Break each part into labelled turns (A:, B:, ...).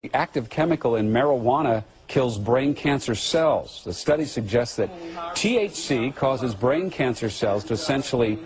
A: The active chemical in marijuana kills brain cancer cells. The study suggests that THC causes brain cancer cells to essentially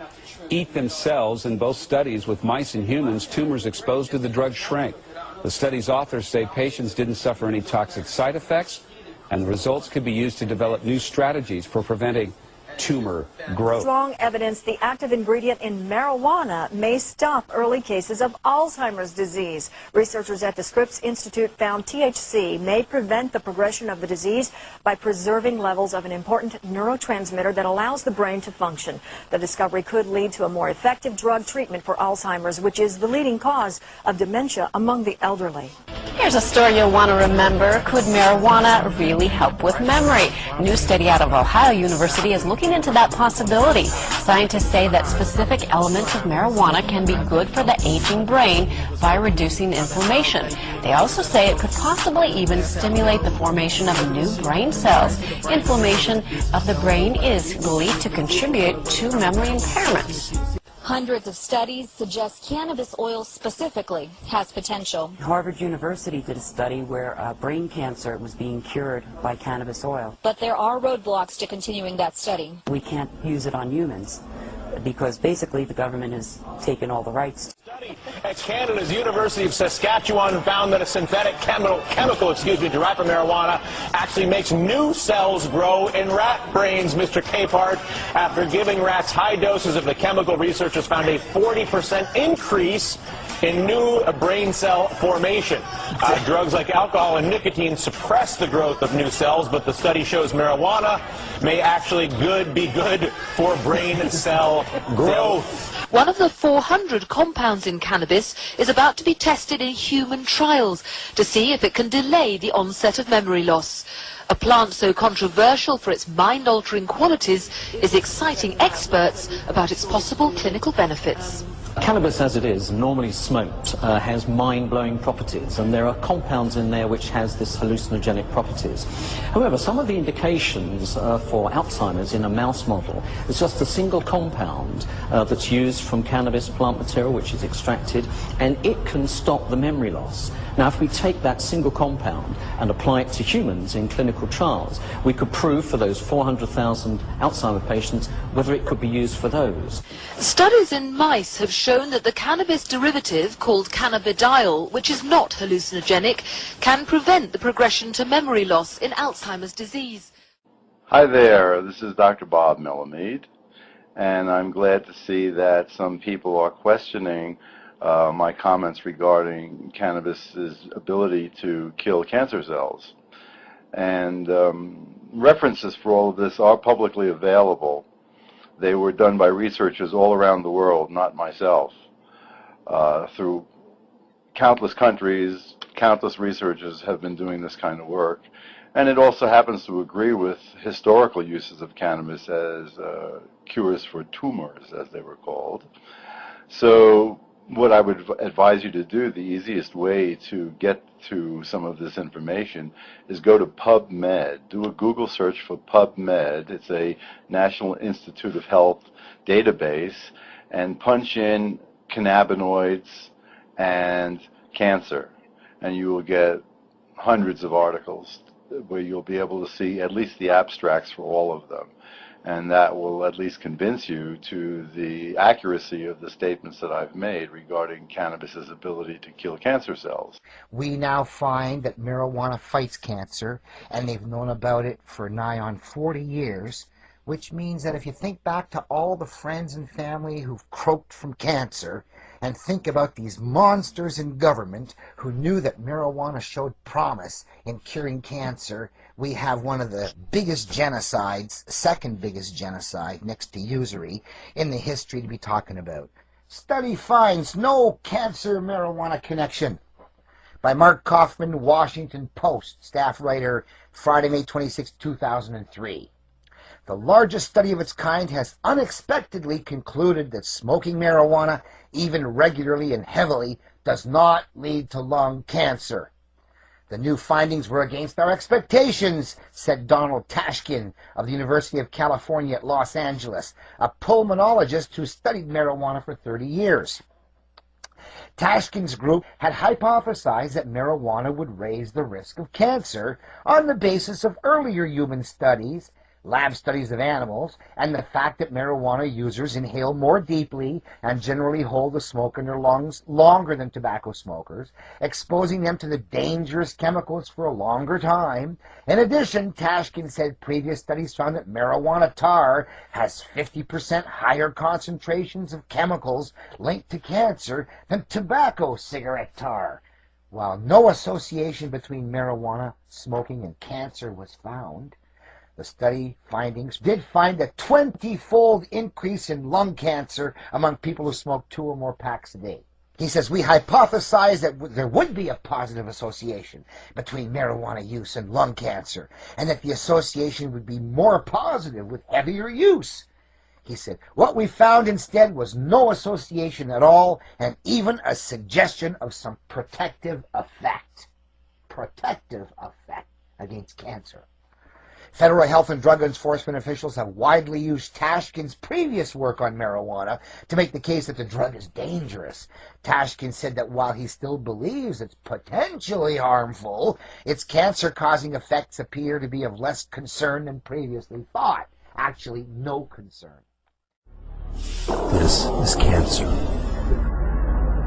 A: eat themselves. In both studies with mice and humans, tumors exposed to the drug shrink. The study's authors say patients didn't suffer any toxic side effects, and the results could be used to develop new strategies for preventing tumor growth.
B: Strong evidence the active ingredient in marijuana may stop early cases of Alzheimer's disease. Researchers at the Scripps Institute found THC may prevent the progression of the disease by preserving levels of an important neurotransmitter that allows the brain to function. The discovery could lead to a more effective drug treatment for Alzheimer's, which is the leading cause of dementia among the elderly.
C: Here's a story you'll want to remember. Could marijuana really help with memory? A new study out of Ohio University is looking into that possibility. Scientists say that specific elements of marijuana can be good for the aging brain by reducing inflammation. They also say it could possibly even stimulate the formation of new brain cells. Inflammation of the brain is believed to contribute to memory impairment.
D: Hundreds of studies suggest cannabis oil specifically has potential.
E: Harvard University did a study where brain cancer was being cured by cannabis oil.
D: But there are roadblocks to continuing that study.
E: We can't use it on humans because basically the government has taken all the rights.
F: Study at Canada's University of Saskatchewan found that a synthetic chemical derived from marijuana actually makes new cells grow in rat brains. Mr. Capehart, after giving rats high doses of the chemical, researchers found a 40% increase in new brain cell formation. Drugs like alcohol and nicotine suppress the growth of new cells, but the study shows marijuana may actually be good for brain cell growth.
G: One of the 400 compounds in cannabis is about to be tested in human trials to see if it can delay the onset of memory loss. A plant so controversial for its mind-altering qualities is exciting experts about its possible clinical benefits.
H: Cannabis as it is, normally smoked, has mind-blowing properties, and there are compounds in there which has this hallucinogenic properties. However, some of the indications for Alzheimer's in a mouse model is just a single compound that's used from cannabis plant material which is extracted, and it can stop the memory loss. Now, if we take that single compound and apply it to humans in clinical trials, we could prove for those 400,000 Alzheimer patients whether it could be used for those.
G: Studies in mice have shown that the cannabis derivative called cannabidiol, which is not hallucinogenic, can prevent the progression to memory loss in Alzheimer's disease.
I: Hi there, this is Dr. Bob Melamede, and I'm glad to see that some people are questioning my comments regarding cannabis's ability to kill cancer cells. And references for all of this are publicly available. They were done by researchers all around the world, not myself. Through countless countries, countless researchers have been doing this kind of work. And it also happens to agree with historical uses of cannabis as cures for tumors, as they were called. So what I would advise you to do, the easiest way to get to some of this information, is go to PubMed. Do a Google search for PubMed. It's a National Institute of Health database, and punch in cannabinoids and cancer, and you will get hundreds of articles where you'll be able to see at least the abstracts for all of them. And that will at least convince you to the accuracy of the statements that I've made regarding cannabis's ability to kill cancer cells.
J: We now find that marijuana fights cancer, and they've known about it for nigh on 40 years, which means that if you think back to all the friends and family who've croaked from cancer, and think about these monsters in government who knew that marijuana showed promise in curing cancer, we have one of the biggest genocides, second biggest genocide next to usury, in the history to be talking about. Study finds no cancer-marijuana connection. By Mark Kaufman, Washington Post, staff writer, Friday, May 26, 2003. The largest study of its kind has unexpectedly concluded that smoking marijuana, even regularly and heavily, does not lead to lung cancer. The new findings were against our expectations, said Donald Tashkin of the University of California at Los Angeles, a pulmonologist who studied marijuana for 30 years. Tashkin's group had hypothesized that marijuana would raise the risk of cancer on the basis of earlier human studies, lab studies of animals, and the fact that marijuana users inhale more deeply and generally hold the smoke in their lungs longer than tobacco smokers, exposing them to the dangerous chemicals for a longer time. In addition, Tashkin said previous studies found that marijuana tar has 50% higher concentrations of chemicals linked to cancer than tobacco cigarette tar. While no association between marijuana smoking and cancer was found, the study findings did find a 20-fold increase in lung cancer among people who smoke 2 or more packs a day. He says, we hypothesized that there would be a positive association between marijuana use and lung cancer, and that the association would be more positive with heavier use. He said, what we found instead was no association at all, and even a suggestion of some protective effect against cancer. Federal Health and Drug Enforcement officials have widely used Tashkin's previous work on marijuana to make the case that the drug is dangerous. Tashkin said that while he still believes it's potentially harmful, its cancer-causing effects appear to be of less concern than previously thought. Actually, no concern.
K: This is cancer.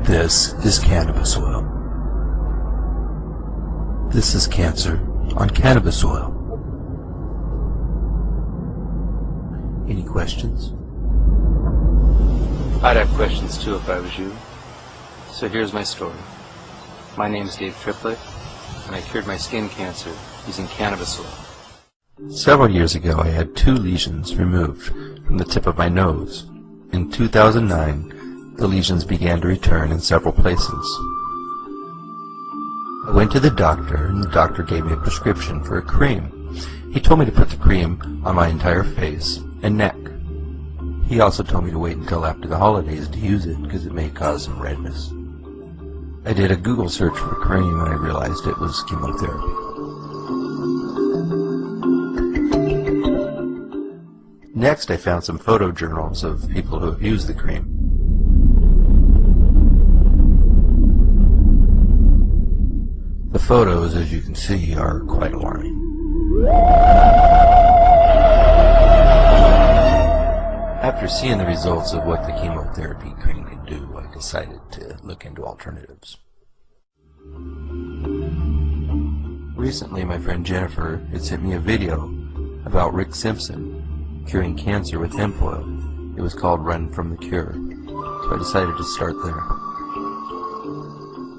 K: This is cannabis oil. This is cancer on cannabis oil. Any questions?
L: I'd have questions too if I was you. So here's my story. My name's Dave Triplett, and I cured my skin cancer using cannabis oil.
K: Several years ago, I had 2 lesions removed from the tip of my nose. In 2009, the lesions began to return in several places. I went to the doctor, and the doctor gave me a prescription for a cream. He told me to put the cream on my entire face and neck. He also told me to wait until after the holidays to use it because it may cause some redness. I did a Google search for cream and I realized it was chemotherapy. Next, I found some photojournals of people who have used the cream. The photos, as you can see, are quite alarming. After seeing the results of what the chemotherapy cream can do, I decided to look into alternatives. Recently, my friend Jennifer had sent me a video about Rick Simpson curing cancer with hemp oil. It was called Run from the Cure, so I decided to start there.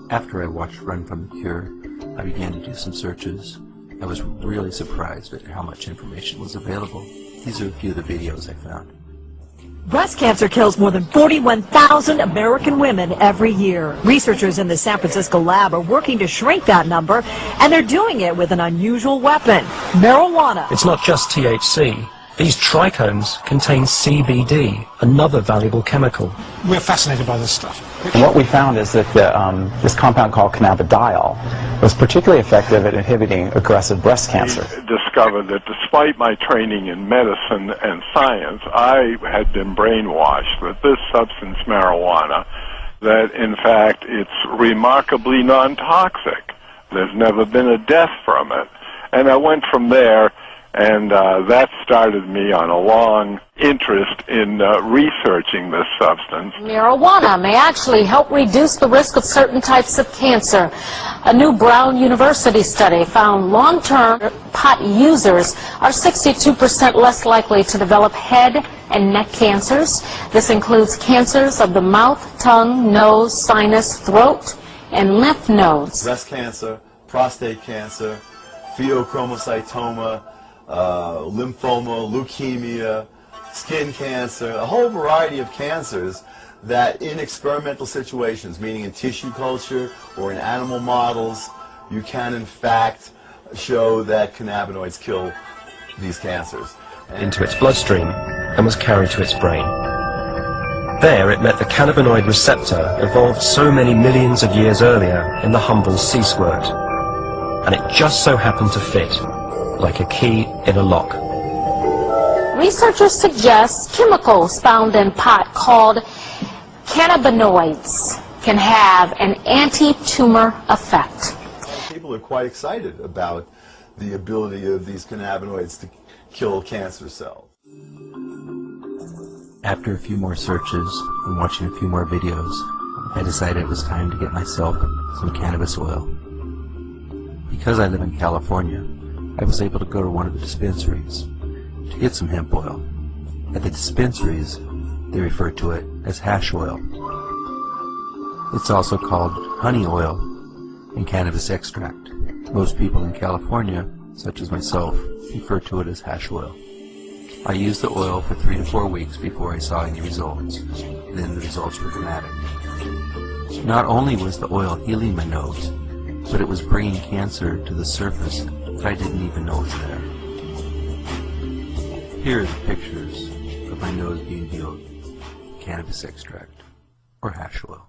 K: After I watched Run from the Cure, I began to do some searches. I was really surprised at how much information was available. These are a few of the videos I found.
B: Breast cancer kills more than 41,000 American women every year. Researchers in the San Francisco lab are working to shrink that number, and they're doing it with an unusual weapon, marijuana.
M: It's not just THC. These trichomes contain CBD, another valuable chemical.
N: We're fascinated by this stuff.
O: And what we found is that this compound called cannabidiol was particularly effective at inhibiting aggressive breast cancer.
P: We discovered that despite my training in medicine and science, I had been brainwashed that this substance, marijuana, that in fact it's remarkably non-toxic. There's never been a death from it. And I went from there, and that started me on a long interest in researching this substance.
C: Marijuana may actually help reduce the risk of certain types of cancer. A new Brown University study found long-term pot users are 62% less likely to develop head and neck cancers. This includes cancers of the mouth, tongue, nose, sinus, throat, and lymph nodes.
Q: Breast cancer, prostate cancer, pheochromocytoma, lymphoma, leukemia, skin cancer, a whole variety of cancers that in experimental situations, meaning in tissue culture or in animal models, you can in fact show that cannabinoids kill these cancers.
M: Into its bloodstream and was carried to its brain. There it met the cannabinoid receptor evolved so many millions of years earlier in the humble sea squirt. And it just so happened to fit, like a key in a lock.
C: Researchers suggest chemicals found in pot called cannabinoids can have an anti-tumor effect.
Q: People are quite excited about the ability of these cannabinoids to kill cancer cells.
K: After a few more searches and watching a few more videos, I decided it was time to get myself some cannabis oil. Because I live in California, I was able to go to one of the dispensaries to get some hemp oil. At the dispensaries, they refer to it as hash oil. It's also called honey oil and cannabis extract. Most people in California, such as myself, refer to it as hash oil. I used the oil for 3 to 4 weeks before I saw any results. Then the results were dramatic. Not only was the oil healing my nose, but it was bringing cancer to the surface that I didn't even know was there. Here are the pictures of my nose being healed with cannabis extract, or hash oil.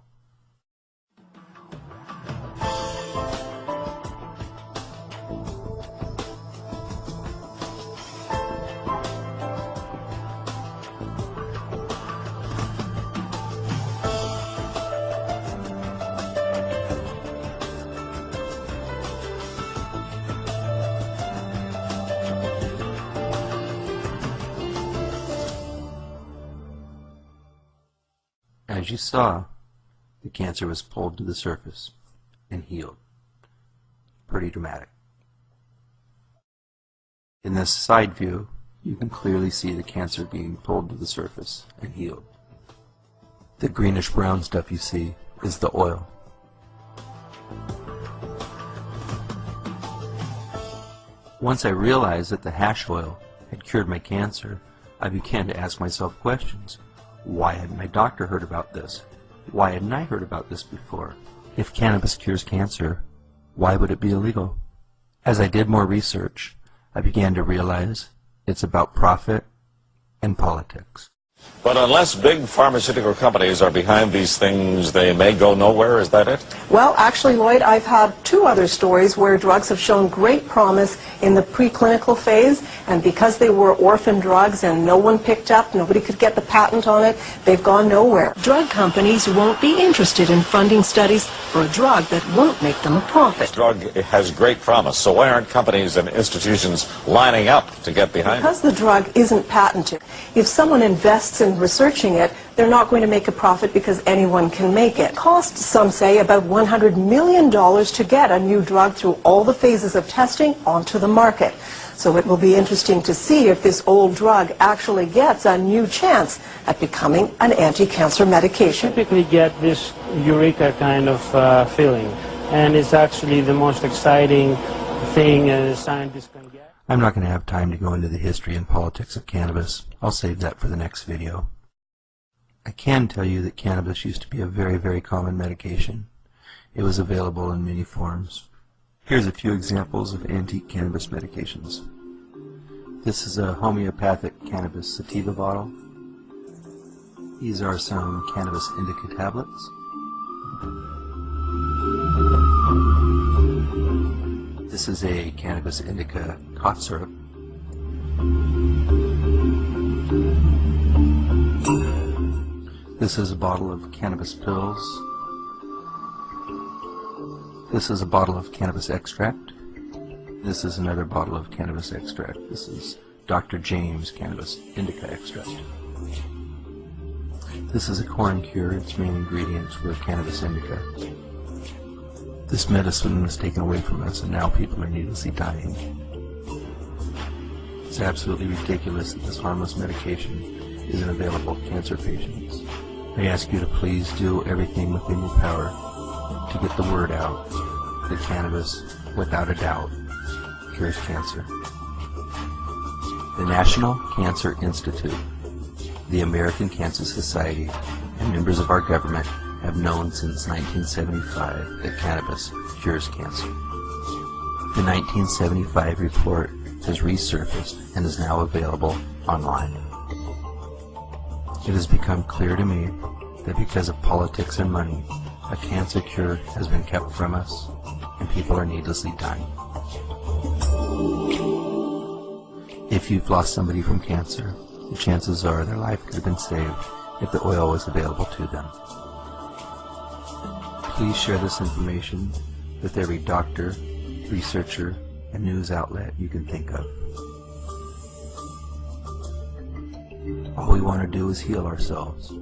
K: As you saw, the cancer was pulled to the surface and healed. Pretty dramatic. In this side view, you can clearly see the cancer being pulled to the surface and healed. The greenish brown stuff you see is the oil. Once I realized that the hash oil had cured my cancer, I began to ask myself questions. Why hadn't my doctor heard about this? Why hadn't I heard about this before? If cannabis cures cancer, why would it be illegal? As I did more research, I began to realize it's about profit and politics.
R: But unless big pharmaceutical companies are behind these things, they may go nowhere, is that it?
S: Well, actually, Lloyd, I've had 2 other stories where drugs have shown great promise in the preclinical phase, and because they were orphan drugs and no one picked up, nobody could get the patent on it, they've gone nowhere. Drug companies won't be interested in funding studies for a drug that won't make them a profit.
R: This drug has great promise, so why aren't companies and institutions lining up to get behind it?
S: Because the drug isn't patented, if someone invests in researching it, they're not going to make a profit because anyone can make it. It costs, some say, about $100 million to get a new drug through all the phases of testing onto the market. So it will be interesting to see if this old drug actually gets a new chance at becoming an anti-cancer medication.
T: Typically get this eureka kind of feeling, and it's actually the most exciting thing a scientist can get.
K: I'm not going to have time to go into the history and politics of cannabis. I'll save that for the next video. I can tell you that cannabis used to be a very, very common medication. It was available in many forms. Here's a few examples of antique cannabis medications. This is a homeopathic cannabis sativa bottle. These are some cannabis indica tablets. This is a cannabis indica cough syrup. This is a bottle of cannabis pills. This is a bottle of cannabis extract. This is another bottle of cannabis extract. This is Dr. James cannabis indica extract. This is a corn cure. Its main ingredients were cannabis indica. This medicine was taken away from us, and now people are needlessly dying. It's absolutely ridiculous that this harmless medication isn't available to cancer patients. I ask you to please do everything within your power to get the word out that cannabis, without a doubt, cures cancer. The National Cancer Institute, the American Cancer Society, and members of our government have known since 1975 that cannabis cures cancer. The 1975 report has resurfaced and is now available online. It has become clear to me that because of politics and money, a cancer cure has been kept from us, and people are needlessly dying. If you've lost somebody from cancer, the chances are their life could have been saved if the oil was available to them. Please share this information with every doctor, researcher, and news outlet you can think of. All we want to do is heal ourselves.